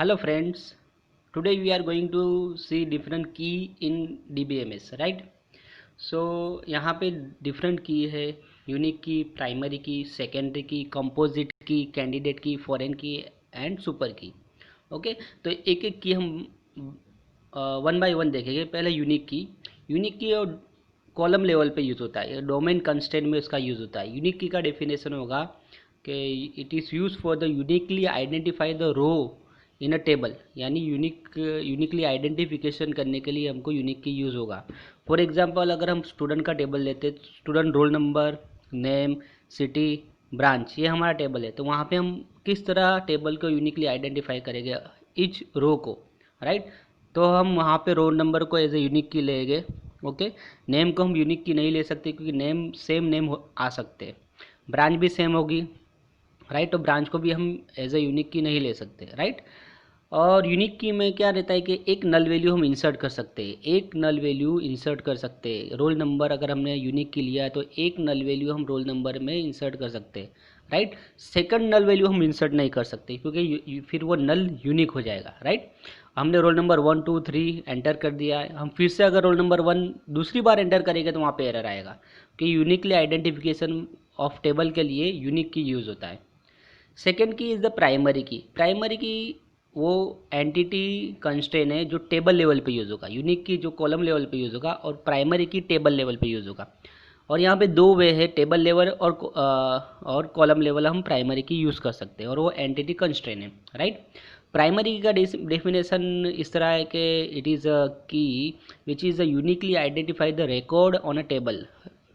Hello friends, today we are going to see different key in DBMS, right? So यहाँ पे different key है, unique की, primary की, secondary की, composite key, candidate की, foreign की एंड सुपर की। ओके, तो एक एक की हम वन बाय वन देखेंगे। पहले यूनिक की और कॉलम लेवल पे यूज़ होता है, डोमेन कंस्ट्रेंट में उसका यूज़ होता है। यूनिक की का डेफिनेशन होगा कि it is use for the uniquely identify the row in a table, यानी यूनिकली आइडेंटिफिकेशन करने के लिए हमको यूनिक की यूज़ होगा। फॉर एग्जांपल अगर हम स्टूडेंट का टेबल लेते, student roll number, name, city, branch, ये हमारा टेबल है, तो वहाँ पे हम किस तरह टेबल को यूनिकली आइडेंटिफाई करेंगे, इच रो को, राइट। तो हम वहाँ पे रोल नंबर को एज ए यूनिक की लेंगे। ओके, नेम को हम यूनिक की नहीं ले सकते क्योंकि नेम सेम नेम आ सकते हैं। ब्रांच भी सेम होगी, राइट, तो ब्रांच को भी हम एज ए यूनिक की नहीं ले सकते, राइट। और यूनिक की में क्या रहता है कि एक नल वैल्यू हम इंसर्ट कर सकते हैं, एक नल वैल्यू इंसर्ट कर सकते हैं। रोल नंबर अगर हमने यूनिक की लिया है तो एक नल वैल्यू हम रोल नंबर में इंसर्ट कर सकते हैं, राइट। सेकंड नल वैल्यू हम इंसर्ट नहीं कर सकते क्योंकि फिर वो नल यूनिक हो जाएगा, राइट। हमने रोल नंबर 1 2 3 एंटर कर दिया है, हम फिर से अगर रोल नंबर 1 दूसरी बार एंटर करेंगे तो वहाँ पे एरर आएगा कि यूनिकली आइडेंटिफिकेशन ऑफ टेबल के लिए यूनिक की यूज़ होता है। सेकेंड की इज़ द प्राइमरी की। प्राइमरी की वो एंटिटी कंस्ट्रेन है जो टेबल लेवल पे यूज़ होगा, यूनिक की जो कॉलम लेवल पे यूज़ होगा और प्राइमरी की टेबल लेवल पे यूज़ होगा। और यहाँ पे दो वे है, टेबल लेवल और कॉलम लेवल हम प्राइमरी की यूज़ कर सकते हैं और वो एंटिटी कंस्ट्रेन है, राइट। प्राइमरी का डेफिनेशन इस तरह है कि it is a key which is a uniquely identify the record on a table,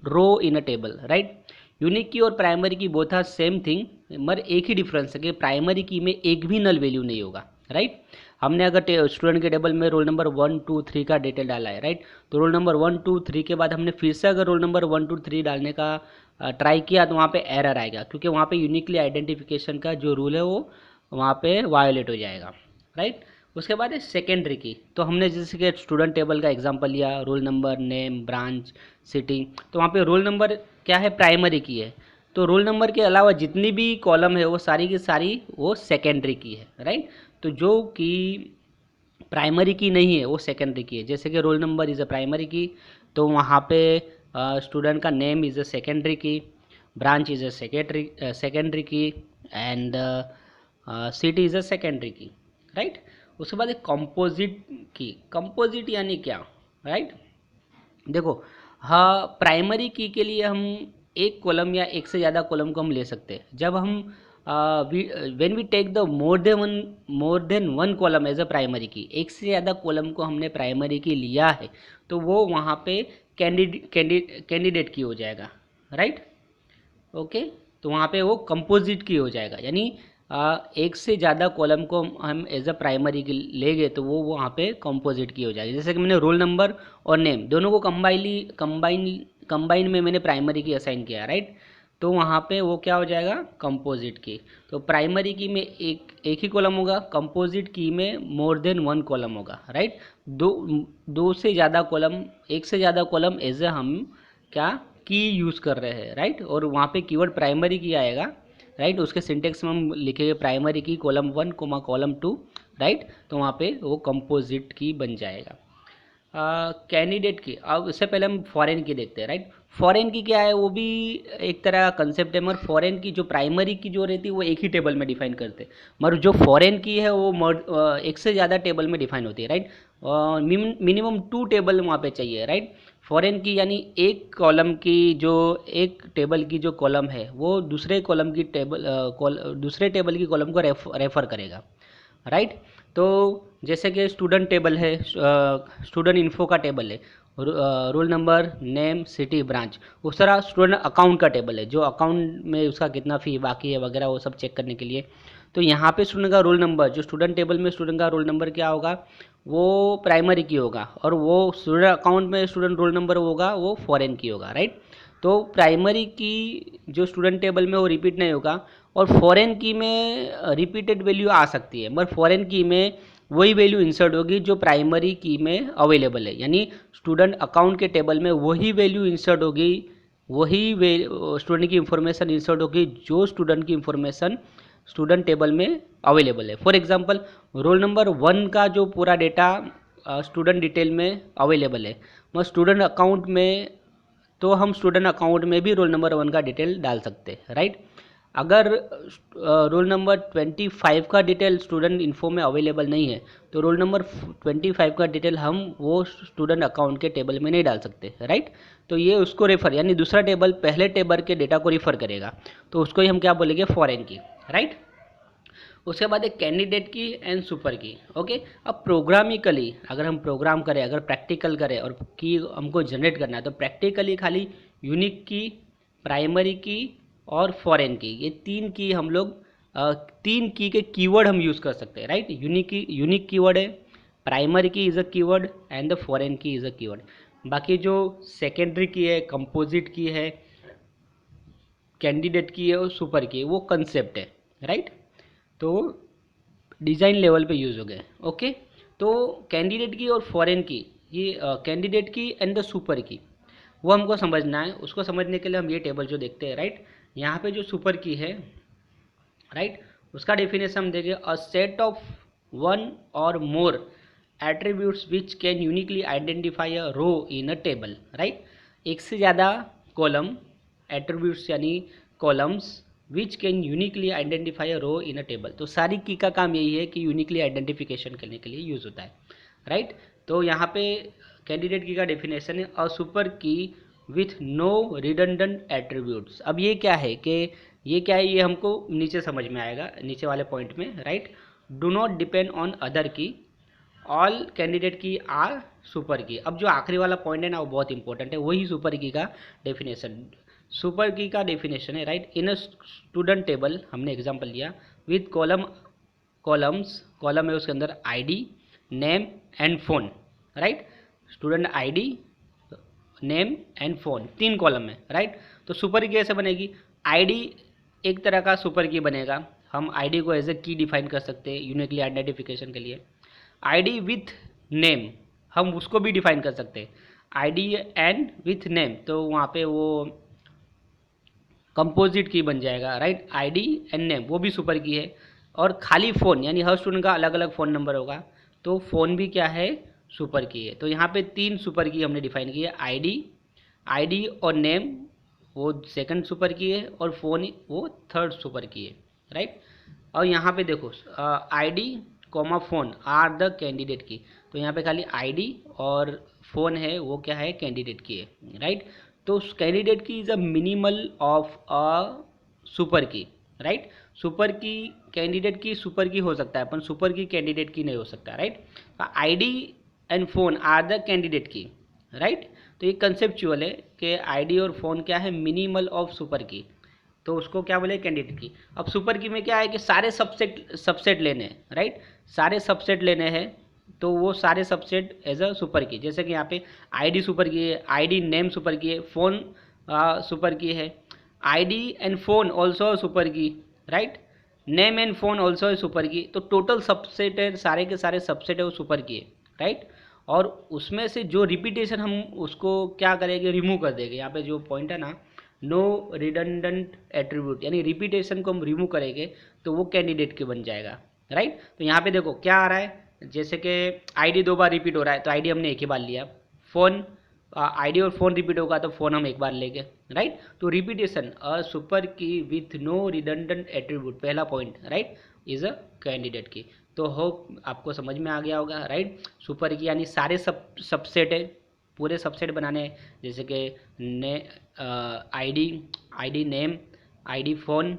row in a table, right. Unique key और प्राइमरी की बोथ आर सेम थिंग, मगर एक ही डिफरेंस है कि प्राइमरी की में एक भी नल वैल्यू नहीं होगा, राइट। हमने अगर स्टूडेंट के टेबल में रोल नंबर 1 2 3 का डिटेल डाला है, राइट, तो रोल नंबर 1 2 3 के बाद हमने फिर से अगर रोल नंबर 1 2 3 डालने का ट्राई किया तो वहाँ पे एरर आएगा क्योंकि वहाँ पे यूनिकली आइडेंटिफिकेशन का जो रूल है वो वहाँ पे वायोलेट हो जाएगा, राइट। उसके बाद है सेकेंडरी की। तो हमने जैसे कि स्टूडेंट टेबल का एग्जांपल लिया, roll number, name, branch, city, तो वहाँ पे रोल नंबर क्या है, प्राइमरी की है। तो रोल नंबर के अलावा जितनी भी कॉलम है वो सारी की सारी वो सेकेंडरी की है, राइट। तो जो कि प्राइमरी की नहीं है वो सेकेंडरी की है, जैसे कि roll number is a primary की, तो वहाँ पे स्टूडेंट का नेम इज़ अ सेकेंडरी की, ब्रांच इज़ अ सेकेंडरी की and city is a secondary की, राइट। उसके बाद एक कंपोजिट की। कंपोजिट यानी क्या, राइट। देखो, हाँ, प्राइमरी की के लिए हम एक कॉलम या एक से ज़्यादा कॉलम को हम ले सकते हैं। जब हम when we take the more than one column as a primary key, एक से ज़्यादा कॉलम को हमने प्राइमरी की लिया है तो वो वहाँ पे कैंडिडेट की हो जाएगा, राइट। ओके, तो वहाँ पे वो कंपोजिट की हो जाएगा, यानी एक से ज़्यादा कॉलम को हम एज अ प्राइमरी की लेंगे तो वो वहाँ पे कंपोजिट की हो जाएगी। जैसे कि मैंने रोल नंबर और नेम दोनों को कंबाइन में मैंने प्राइमरी की असाइन किया, राइट, तो वहाँ पे वो क्या हो जाएगा, कंपोजिट की। तो प्राइमरी की में एक एक ही कॉलम होगा, कंपोजिट की में मोर देन वन कॉलम होगा, राइट। दो दो से ज़्यादा कॉलम, एक से ज़्यादा कॉलम एज ए हम क्या की यूज़ कर रहे हैं, राइट। और वहाँ पे कीवर्ड प्राइमरी की आएगा, राइट। उसके सिंटेक्स में हम लिखेंगे प्राइमरी की कॉलम 1 कोमा कॉलम 2, राइट, तो वहाँ पे वो कंपोजिट की बन जाएगा। कैंडिडेट की, अब इससे पहले हम फॉरेन की देखते हैं, राइट। फॉरेन की क्या है, वो भी एक तरह का कंसेप्ट है, मगर फॉरेन की जो प्राइमरी की जो रहती है वो एक ही टेबल में डिफाइन करते हैं, मगर जो फॉरेन की है वो एक से ज़्यादा टेबल में डिफाइन होती है, राइट। मिनिमम 2 टेबल वहाँ पे चाहिए, राइट। फॉरेन की यानी एक कॉलम की जो एक टेबल की जो कॉलम है वो दूसरे कॉलम की दूसरे टेबल की कॉलम को रेफर करेगा, राइट। तो जैसे कि स्टूडेंट टेबल है, स्टूडेंट इन्फो का टेबल है, roll number, name, city, branch. उस तरह स्टूडेंट अकाउंट का टेबल है, जो अकाउंट में उसका कितना फ़ी बाकी है वगैरह वो सब चेक करने के लिए। तो यहाँ पे स्टूडेंट का रोल नंबर, जो स्टूडेंट टेबल में स्टूडेंट का रोल नंबर क्या होगा, वो प्राइमरी की होगा, और वो स्टूडेंट अकाउंट में स्टूडेंट रोल नंबर होगा वो फॉरेन की होगा, राइट। तो प्राइमरी की जो स्टूडेंट टेबल में वो रिपीट नहीं होगा, और फॉरेन की में रिपीटेड वैल्यू आ सकती है, मगर फॉरेन की में वही वैल्यू इंसर्ट होगी जो प्राइमरी की में अवेलेबल है, यानी स्टूडेंट अकाउंट के टेबल में वही वैल्यू इंसर्ट होगी, वही स्टूडेंट की इंफॉर्मेशन इंसर्ट होगी जो स्टूडेंट की इंफॉर्मेशन स्टूडेंट टेबल में अवेलेबल है। फॉर एग्जांपल रोल नंबर 1 का जो पूरा डेटा स्टूडेंट डिटेल में अवेलेबल है, वो स्टूडेंट अकाउंट में, तो हम स्टूडेंट अकाउंट में भी रोल नंबर 1 का डिटेल डाल सकते हैं, राइट। अगर रोल नंबर 25 का डिटेल स्टूडेंट इन्फो में अवेलेबल नहीं है, तो रोल नंबर 25 का डिटेल हम वो स्टूडेंट अकाउंट के टेबल में नहीं डाल सकते, राइट। तो ये उसको रेफर, यानी दूसरा टेबल पहले टेबल के डेटा को रिफर करेगा, तो उसको ही हम क्या बोलेंगे, फॉरेन की, राइट। उसके बाद एक कैंडिडेट की एंड सुपर की, ओके। अब प्रोग्रामिकली अगर हम प्रोग्राम करें, अगर प्रैक्टिकल करें और की हमको जनरेट करना है, तो प्रैक्टिकली खाली यूनिक की, प्राइमरी की और फॉरेन की, ये 3 की हम लोग 3 की के कीवर्ड हम यूज़ कर सकते हैं, राइट। यूनिक कीवर्ड है, प्राइमरी की is a keyword and the foreign की इज़ अ कीवर्ड। बाकी जो सेकेंडरी की है, कंपोजिट की है, कैंडिडेट की है और सुपर की है, वो कंसेप्ट है, राइट। तो डिज़ाइन लेवल पे यूज़ हो गए, ओके। तो कैंडिडेट की और फॉरेन की, ये कैंडिडेट की एंड द सुपर की, वो हमको समझना है। उसको समझने के लिए हम ये टेबल जो देखते हैं, राइट, यहाँ पे जो सुपर की है, राइट, उसका डेफिनेशन हम देंगे, अ सेट ऑफ 1 और more attributes which can uniquely identify a row in a table, right. एक से ज़्यादा कॉलम, एट्रीब्यूट्स यानी columns, which can uniquely identify a row in a table. तो सारी की का काम यही है कि यूनिकली आइडेंटिफिकेशन करने के लिए यूज़ होता है, राइट। तो यहाँ पे कैंडिडेट की का डेफिनेशन है, अ सुपर की विथ नो रिडंडेंट एट्रीब्यूट्स। अब ये क्या है कि ये क्या है, ये हमको नीचे समझ में आएगा, नीचे वाले पॉइंट में, right. Do not depend on other की, ऑल कैंडिडेट की आर सुपर की। अब जो आखिरी वाला पॉइंट है ना, वो बहुत इंपॉर्टेंट है, वही सुपर की का डेफिनेशन। सुपर की का डेफिनेशन है, right, in a student table, हमने एग्जांपल लिया, विद कॉलम्स, कॉलम है उसके अंदर ID, name and phone, right. Student ID, name and phone, 3 column है, राइट। तो सुपर की कैसे बनेगी, आईडी एक तरह का सुपर की बनेगा। हम आईडी को एज ए की डिफाइन कर सकते हैं यूनिकली आइडेंटिफिकेशन के लिए। आईडी विथ नेम, हम उसको भी डिफाइन कर सकते हैं, आईडी एंड विथ नेम, तो वहाँ पे वो कंपोजिट की बन जाएगा, राइट। आईडी एंड नेम वो भी सुपर की है। और खाली फ़ोन, यानी हर स्टूडेंट का अलग अलग फ़ोन नंबर होगा, तो फ़ोन भी क्या है, सुपर की है। तो यहाँ पे 3 सुपर की हमने डिफाइन की है, आईडी और नेम वो सेकंड सुपर की है, और फ़ोन वो थर्ड सुपर की है, राइट। और यहाँ पे देखो ID comma phone are the candidate key, तो यहाँ पे खाली आईडी और फ़ोन है वो क्या है, कैंडिडेट की है, राइट। तो कैंडिडेट की is a minimal of a super key, right. Super की कैंडिडेट की सुपर की हो सकता है, पर सुपर की कैंडिडेट की नहीं हो सकता, right. ID and phone are the candidate key, right. तो ये कंसेप्चुअल है कि आईडी और फ़ोन क्या है, मिनिमल ऑफ सुपर की, तो उसको क्या बोले, कैंडिडेट की। अब सुपर की में क्या है कि सारे सबसेट लेने हैं, राइट, सारे सबसेट लेने हैं, तो वो सारे सबसेट एज अ सुपर की, जैसे कि यहाँ पे आईडी सुपर की है, आईडी नेम सुपर की है, फ़ोन सुपर की है, ID and phone also super key, right, name and phone also है सुपर की। तो टोटल सबसेट है, सारे के सारे सबसेट है वो सुपर की है, राइट। और उसमें से जो रिपीटेशन हम उसको क्या करेंगे, रिमूव कर देंगे। यहाँ पे जो पॉइंट है ना, नो रिडंडेंट एट्रीब्यूट, यानी रिपीटेशन को हम रिमूव करेंगे तो वो कैंडिडेट के बन जाएगा, राइट। तो यहाँ पे देखो क्या आ रहा है, जैसे कि आईडी 2 बार रिपीट हो रहा है, तो आईडी हमने एक ही बार लिया, फ़ोन आईडी और फ़ोन रिपीट होगा तो फ़ोन हम एक बार लेंगे, राइट। तो रिपीटेशन अ सुपर की विथ नो रिडंडेंट एट्रीब्यूट, पहला point, right, is a candidate key. तो होप आपको समझ में आ गया होगा, राइट। सुपर की यानी सारे सबसेट है, पूरे सबसेट बनाने हैं, जैसे कि ने ID name, ID phone,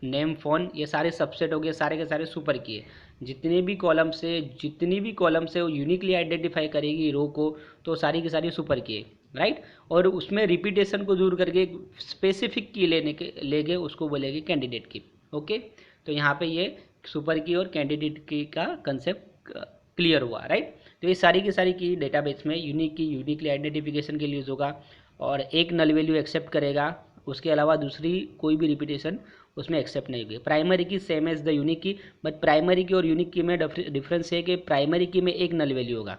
name phone, ये सारे सबसेट हो गए, सारे के सारे सुपर की है। जितनी भी कॉलम से वो यूनिकली आइडेंटिफाई करेगी रो को, तो सारी की सारी सुपर की है, राइट। और उसमें रिपीटेशन को दूर करके स्पेसिफिक की लेके उसको बोलेगी कैंडिडेट की, ओके। तो यहाँ पे ये सुपर की और कैंडिडेट की का कंसेप्ट क्लियर हुआ, राइट। तो ये सारी की सारी की डेटाबेस में यूनिकली आइडेंटिफिकेशन के लिए यूज़ होगा, और एक नल वैल्यू एक्सेप्ट करेगा, उसके अलावा दूसरी कोई भी रिपीटेशन उसमें एक्सेप्ट नहीं होगी। प्राइमरी की सेम एज द यूनिक की, बट प्राइमरी की और यूनिक की में डिफरेंस है कि प्राइमरी की में एक नल वैल्यू होगा।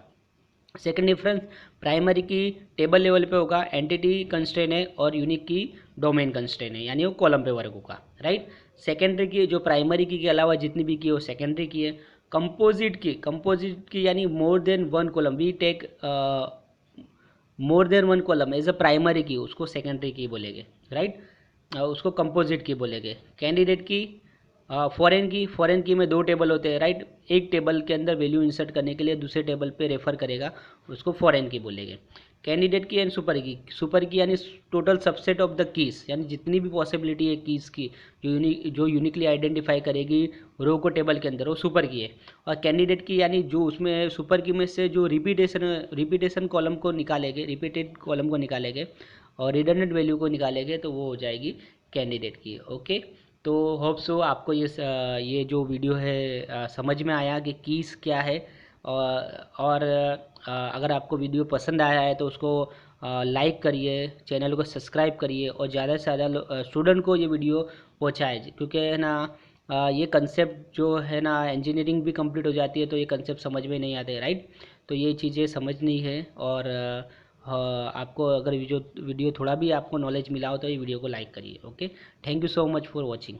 सेकंड डिफरेंस, प्राइमरी की टेबल लेवल पे होगा, एंटिटी कंस्ट्रेन है, और यूनिक की डोमेन कंस्ट्रेन है, यानी वो कॉलम पे वर्क होगा, राइट। सेकेंडरी की जो प्राइमरी की के अलावा जितनी भी की है वो सेकेंडरी की है। कंपोजिट की यानी more than one column, we take more than one column as a primary की, उसको सेकेंडरी की बोलेंगे, राइट। उसको कंपोजिट की बोलेंगे। कैंडिडेट की फॉरेन की में 2 टेबल होते हैं, राइट। एक टेबल के अंदर वैल्यू इंसर्ट करने के लिए दूसरे टेबल पे रेफर करेगा, उसको फॉरेन की बोलेंगे। कैंडिडेट की एंड सुपर की यानी total subset of the keys, यानी जितनी भी पॉसिबिलिटी है कीज़ की जो यूनिकली आइडेंटिफाई करेगी रो को टेबल के अंदर, वो सुपर की है। और कैंडिडेट की यानी जो उसमें सुपर की में से जो रिपीटेशन कॉलम को निकालेंगे, रिपीटेड कॉलम को निकालेंगे और रिडंडेंट वैल्यू को निकालेंगे, तो वो हो जाएगी कैंडिडेट की। ओके, तो होप सो आपको ये जो वीडियो है समझ में आया कि कीज़ क्या है। और अगर आपको वीडियो पसंद आया है तो उसको लाइक करिए, चैनल को सब्सक्राइब करिए और ज़्यादा से ज़्यादा स्टूडेंट को ये वीडियो पहुँचाए, क्योंकि है ना ये कंसेप्ट जो है ना, इंजीनियरिंग भी कंप्लीट हो जाती है तो ये कंसेप्ट समझ में नहीं आते, राइट। तो ये चीज़ें समझनी है। और आपको अगर वीडियो थोड़ा भी आपको नॉलेज मिला हो तो ये वीडियो को लाइक करिए। Okay, thank you so much for watching.